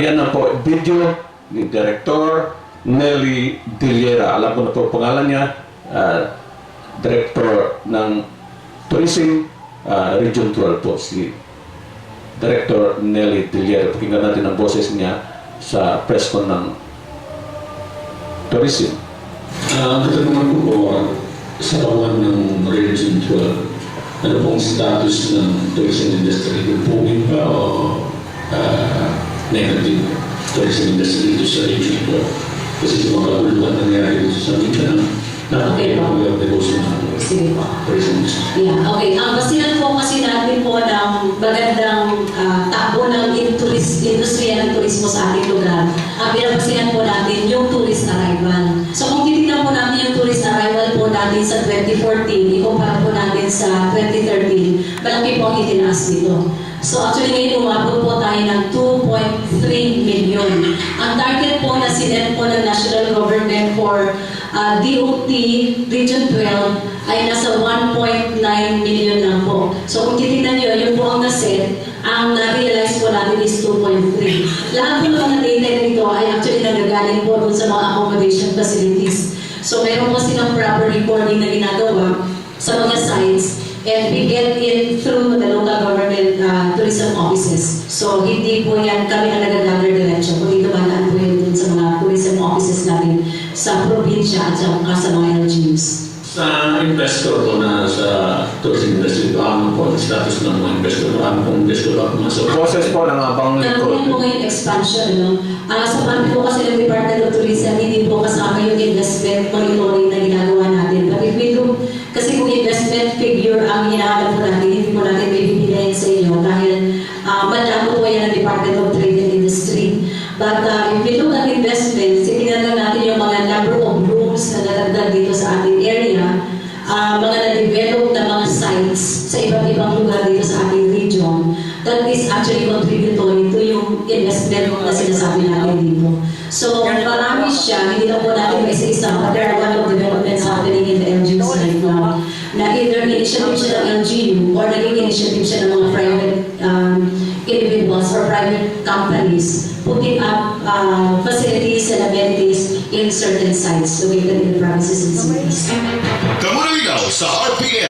Yan na po, video ni Director Nelly Diliera. Alam ko na po pangalan niya, Director ng Tourism Region 12 po, si Director Nelly Diliera. Pakinggan natin ang boses niya sa press con ng Tourism. Katanungan ko po sa kawan ng Region 12, ano pong status ng tourism industry? Improving ba o negative tourism industry dito sa Region 12? Kasi sa mga kabuluhan nangyari dito sa Mindanao, nakakaya negosyo ng tourism industry. Yeah, okay. Ang basihan po kasi natin po ng magandang takbo ng industriya ng turismo sa ating lugar. Ang pinabasihan po natin yung tourist arrival. So kung titignan po natin yung tourist arrival po natin sa 2014, ikumpara po natin sa 2013, malaki po ang itinaas dito. So actually ngayon umabot po tayo ng 2.3 million. Ang target po na sinet po ng national government for DOT Region 12 ay nasa 1.9 million lang po. So kung titignan nyo, yung po ang naset, ang na-realize po natin is 2.3. Lahat po ng mga data nito ay actually nagagaling po dun sa mga accommodation facilities. So meron po silang proper reporting na ginagawa sa mga sites, and we get in through the local government tourism offices. So hindi po yan kami ang nag-gather diretso, kundi dumadaan po yun dun sa mga tourism offices natin sa probinsya at sa mga LGUs. Sa investor po na sa tourism industry, ano po ang status ng mga investor? Ano pong investor ako masok? Boses po ng abang Nakuha po ngayon expansion, no? Sa parte po kasi ng Department of Tourism, hindi po kasama yung investment monitoring na ginagawa natin. But if we look, kasi kung investment figure ang hinahanap po natin, hindi po natin may bibigyan sa inyo dahil malabo po yan ang Department of Trade and Industry. But if we look at investments, tingnan lang natin yung mga number of rooms na natagdag dito sa ating area, mga na-develop na mga sites sa iba't ibang lugar dito sa ating region, that is actually contributory to yung investment na sinasabi natin dito. So, marami siya, hindi na po natin may isa-isa, but there are a lot of developments happening in the LGUs right now, na either initiative siya ng LGU or naging initiative siya ng mga private individuals or private companies putting up facilities and amenities in certain sites located in the provinces and cities. Kamunang ilaw sa RPN.